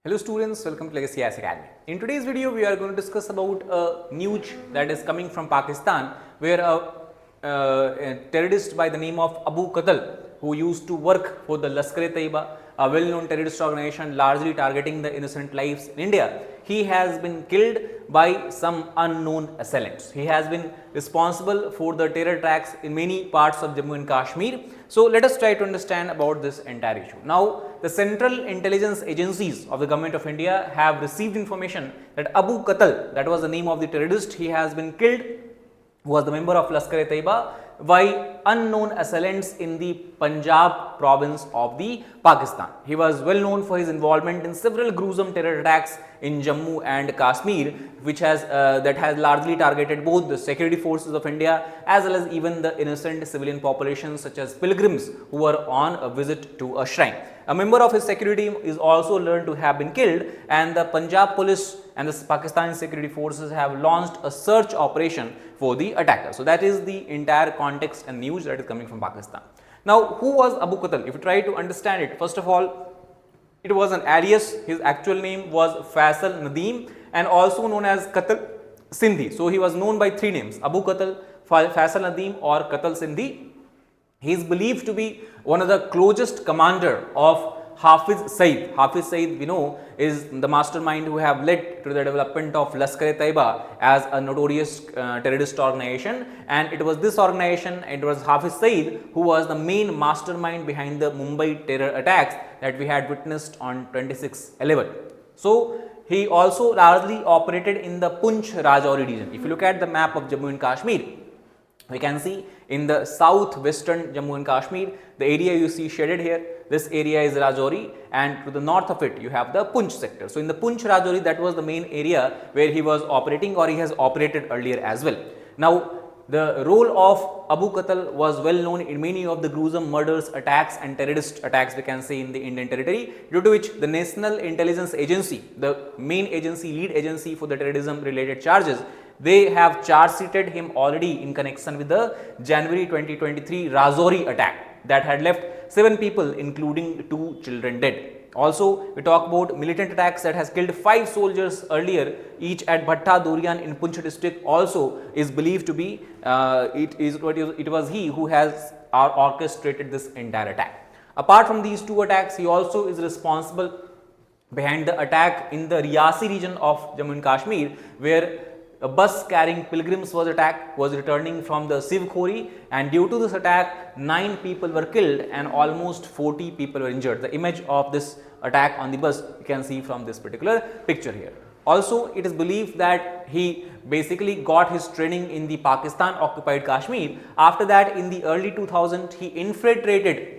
Hello students, welcome to Legacy IAS Academy. In today's video, we are going to discuss about a news that is coming from Pakistan, where a terrorist by the name of Abu Qatal, who used to work for the Lashkar-e-Taiba, a well-known terrorist organization largely targeting the innocent lives in India, he has been killed by some unknown assailants. He has been responsible for the terror attacks in many parts of Jammu and Kashmir. So let us try to understand about this entire issue. Now, the central intelligence agencies of the government of India have received information that Abu Qatal, that was the name of the terrorist, he has been killed, who was the member of Lashkar-e-Taiba, by unknown assailants in the Punjab province of the Pakistan. He was well known for his involvement in several gruesome terror attacks in Jammu and Kashmir, which has that has largely targeted both the security forces of India as well as even the innocent civilian population such as pilgrims who were on a visit to a shrine. A member of his security team is also learned to have been killed, and the Punjab police and the Pakistani security forces have launched a search operation for the attacker. So that is the entire context and news that is coming from Pakistan. Now, who was Abu Qatal? If you try to understand it, first of all, it was an alias. His actual name was Faisal Nadeem and also known as Qatal Sindhi. So he was known by three names: Abu Qatal, Faisal Nadeem, or Qatal Sindhi. He is believed to be one of the closest commander of Hafiz Saeed. Hafiz Saeed, we know, is the mastermind who have led to the development of Lashkar-e-Taiba as a notorious terrorist organization, and it was this organization, it was Hafiz Saeed who was the main mastermind behind the Mumbai terror attacks that we had witnessed on 26/11. So he also largely operated in the Poonch Rajouri region. If you look at the map of Jammu and Kashmir, we can see in the southwestern Jammu and Kashmir, the area you see shaded here, this area is Rajouri, and to the north of it you have the Poonch sector. So in the Poonch Rajouri, that was the main area where he was operating, or he has operated earlier as well. Now, the role of Abu Qatal was well known in many of the gruesome murders, attacks and terrorist attacks we can see in the Indian territory, due to which the National Intelligence Agency, the main agency, lead agency for the terrorism related charges, they have charge sheeted him already in connection with the January 2023 Rajouri attack that had left 7 people including 2 children dead. Also, we talk about militant attacks that has killed 5 soldiers earlier, each at Bhatta Durian in Poonch district. Also is believed to be it was he who has orchestrated this entire attack. Apart from these 2 attacks, he also is responsible behind the attack in the Riyasi region of Jammu and Kashmir, where a bus carrying pilgrims was attacked, was returning from the Siv Khori, and due to this attack 9 people were killed and almost 40 people were injured. The image of this attack on the bus you can see from this particular picture here. Also, it is believed that he basically got his training in the Pakistan occupied Kashmir. After that, in the early 2000s, he infiltrated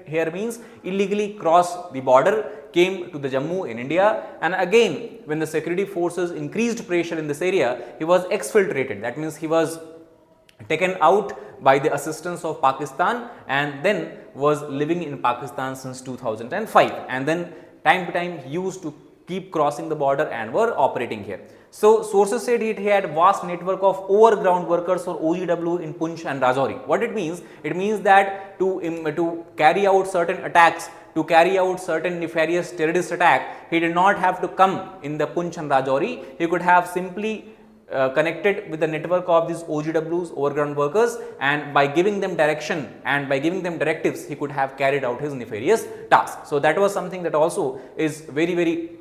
here means illegally crossed the border, came to the Jammu in India, and again when the security forces increased pressure in this area, he was exfiltrated. That means he was taken out by the assistance of Pakistan and then was living in Pakistan since 2005, and then time to time he used to keep crossing the border and were operating here. So sources said he had vast network of overground workers or OGW in Poonch and Rajouri. What it means? It means that to carry out certain attacks, to carry out certain nefarious terrorist attack, he did not have to come in the Poonch and Rajouri. He could have simply connected with the network of these OGWs, overground workers, and by giving them direction and by giving them directives, he could have carried out his nefarious task. So that was something that also is very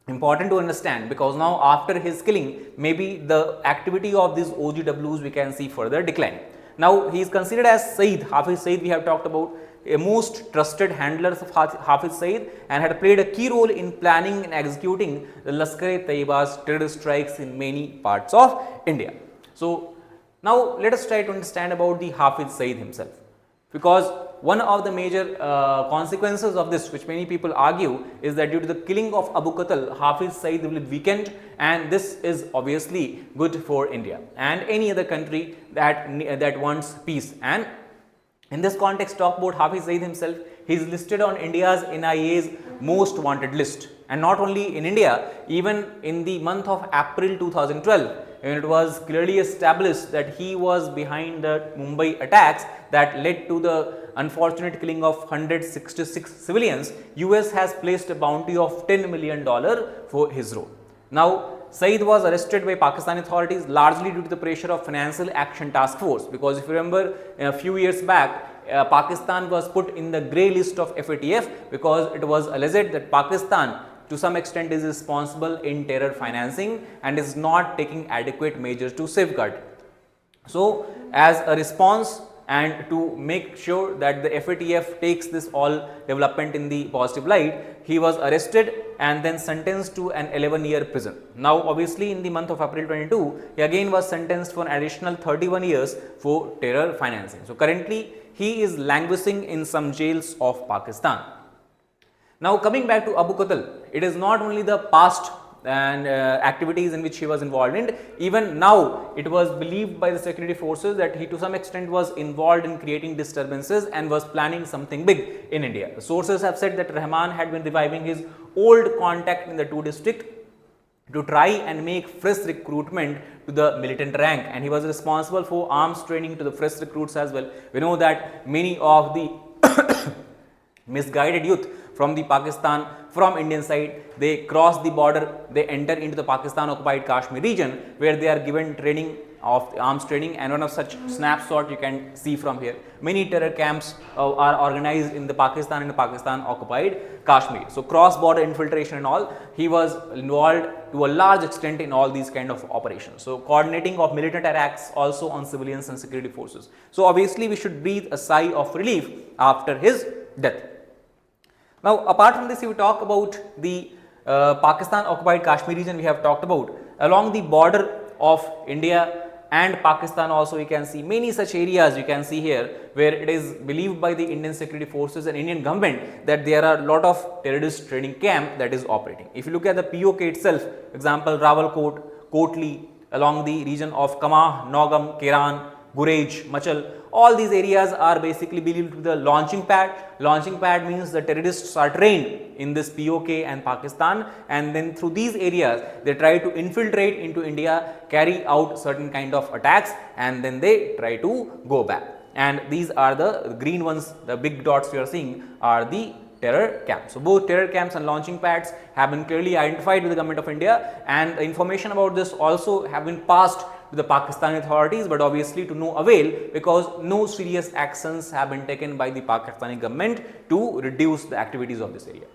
important to understand, because now after his killing, maybe the activity of these OGWs we can see further decline. Now he is considered as Saeed, Hafiz Saeed we have talked about, a most trusted handler of Hafiz Saeed, and had played a key role in planning and executing the Lashkar-e-Taiba's terrorist strikes in many parts of India. So now let us try to understand about the Hafiz Saeed himself, because one of the major consequences of this, which many people argue, is that due to the killing of Abu Qatal, Hafiz Saeed will be weakened, and this is obviously good for India and any other country that wants peace. And in this context, talk about Hafiz Saeed himself. He is listed on India's NIA's most wanted list, and not only in India, even in the month of April 2012, when it was clearly established that he was behind the Mumbai attacks that led to the unfortunate killing of 166 civilians, US has placed a bounty of $10 million for his role. Now, Saeed was arrested by Pakistani authorities largely due to the pressure of Financial Action Task Force, because if you remember, a few years back, Pakistan was put in the grey list of FATF because it was alleged that Pakistan to some extent is responsible in terror financing and is not taking adequate measures to safeguard. So, as a response and to make sure that the FATF takes this all development in the positive light, he was arrested and then sentenced to an 11-year prison. Now, obviously, in the month of April 22, he again was sentenced for an additional 31 years for terror financing. So, currently, he is languishing in some jails of Pakistan. Now, coming back to Abu Qatal, it is not only the past and activities in which he was involved in, even now it was believed by the security forces that he to some extent was involved in creating disturbances and was planning something big in India. The sources have said that Rahman had been reviving his old contact in the two districts to try and make fresh recruitment to the militant rank, and he was responsible for arms training to the fresh recruits as well. We know that many of the misguided youth from the Pakistan, from Indian side, they cross the border, they enter into the Pakistan occupied Kashmir region where they are given training of arms training, and one of such snapshot you can see from here. Many terror camps are organized in the Pakistan and the Pakistan occupied Kashmir. So, cross border infiltration and all, he was involved to a large extent in all these kind of operations. So, coordinating of militant attacks also on civilians and security forces. So, obviously, we should breathe a sigh of relief after his death. Now, apart from this, if we talk about the Pakistan occupied Kashmir region, we have talked about along the border of India and Pakistan also, you can see many such areas you can see here where it is believed by the Indian security forces and Indian government that there are a lot of terrorist training camp that is operating. If you look at the POK itself, example Rawalkot, Kotli, along the region of Kamah, Naugam, Kiran, Gurej, Machal, all these areas are basically believed to be the launching pad. Launching pad means the terrorists are trained in this POK and Pakistan, and then through these areas they try to infiltrate into India, carry out certain kind of attacks, and then they try to go back. And these are the green ones, the big dots you are seeing are the terror camps. So, both terror camps and launching pads have been clearly identified with the government of India, and the information about this also have been passed to the Pakistani authorities, but obviously to no avail because no serious actions have been taken by the Pakistani government to reduce the activities of this area.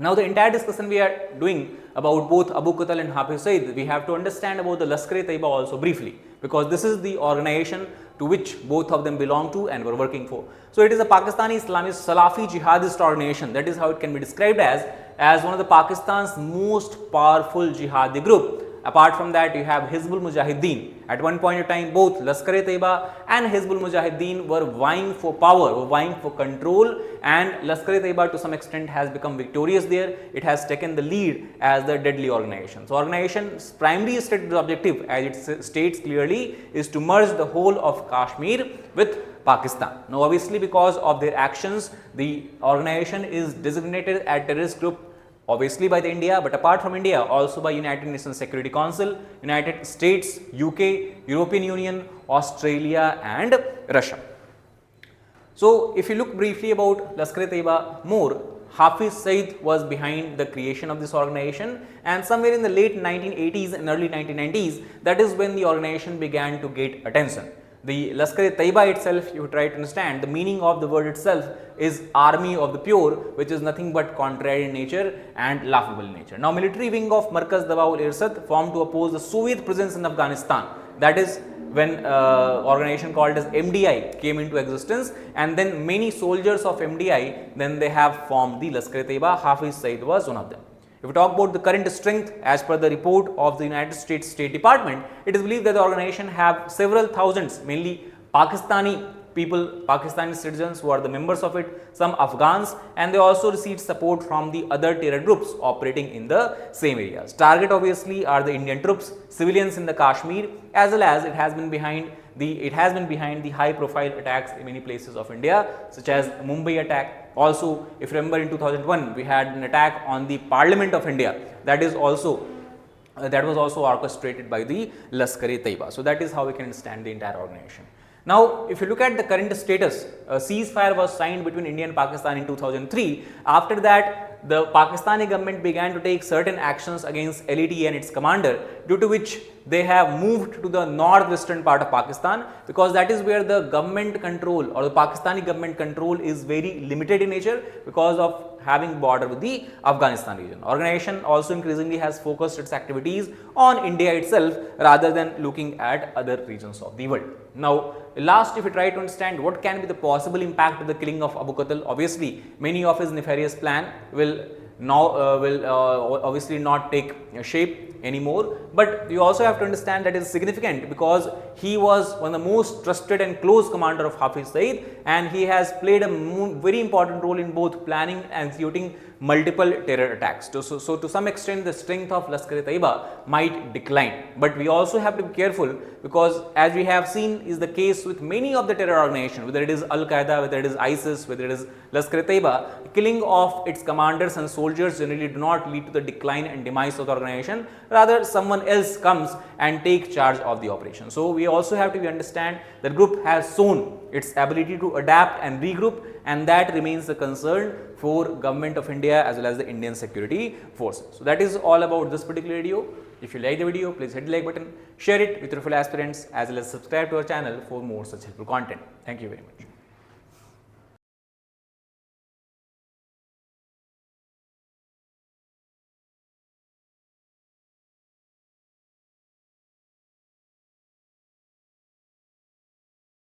Now, the entire discussion we are doing about both Abu Qatal and Hafiz Saeed, we have to understand about the Lashkar-e-Taiba also briefly, because this is the organization to which both of them belong to and were working for. So, it is a Pakistani Islamist Salafi jihadist organization, that is how it can be described as one of the Pakistan's most powerful jihadi group. Apart from that, you have Hizbul Mujahideen. At one point of time, both Lashkar-e-Taiba and Hizbul Mujahideen were vying for power, were vying for control, and Lashkar-e-Taiba to some extent has become victorious there. It has taken the lead as the deadly organization. So, organization's primary stated objective, as it states clearly, is to merge the whole of Kashmir with Pakistan. Now, obviously, because of their actions, the organization is designated as terrorist group obviously by the India, but apart from India also by United Nations Security Council, United States, UK, European Union, Australia and Russia. So, if you look briefly about Lashkar-e-Taiba more, Hafiz Saeed was behind the creation of this organization, and somewhere in the late 1980s and early 1990s, that is when the organization began to get attention. The Lashkar-e-Taiba itself, you try to understand, the meaning of the word itself is army of the pure, which is nothing but contrary in nature and laughable in nature. Now, military wing of Markaz Dawa-ul-Irsad formed to oppose the Soviet presence in Afghanistan. That is when organization called as MDI came into existence, and then many soldiers of MDI, then they have formed the Lashkar-e-Taiba. Hafiz Saeed was one of them. If we talk about the current strength, as per the report of the United States State Department, it is believed that the organization have several thousands, mainly Pakistani people, Pakistani citizens who are the members of it, some Afghans, and they also received support from the other terror groups operating in the same areas. Target obviously are the Indian troops, civilians in the Kashmir, as well as it has been behind the high profile attacks in many places of India, such as Mumbai attack. Also, if you remember, in 2001 we had an attack on the Parliament of India, that is also that was also orchestrated by the Lashkar-e-Taiba. So that is how we can understand the entire organization. Now, if you look at the current status, a ceasefire was signed between India and Pakistan in 2003. After that, the Pakistani government began to take certain actions against LET and its commander, due to which they have moved to the northwestern part of Pakistan, because that is where the government control or the Pakistani government control is very limited in nature because of having border with the Afghanistan region. Organization also increasingly has focused its activities on India itself rather than looking at other regions of the world. Now, last, if you try to understand what can be the possible impact of the killing of Abu Qatal, obviously many of his nefarious plan will now obviously not take shape anymore, but you also have to understand that it is significant because he was one of the most trusted and close commander of Hafiz Saeed, and he has played a very important role in both planning and executing multiple terror attacks. So to some extent, the strength of Lashkar-e-Taiba might decline, but we also have to be careful because, as we have seen, is the case with many of the terror organizations, whether it is Al-Qaeda, whether it is ISIS, whether it is Lashkar-e-Taiba, killing of its commanders and soldiers generally do not lead to the decline and demise of the organization. Rather, someone else comes and take charge of the operation. So we also have to understand the group has shown its ability to adapt and regroup, and that remains the concern for Government of India as well as the Indian security forces. So that is all about this particular video. If you like the video, please hit the like button, share it with your fellow aspirants as well as subscribe to our channel for more such helpful content. Thank you very much.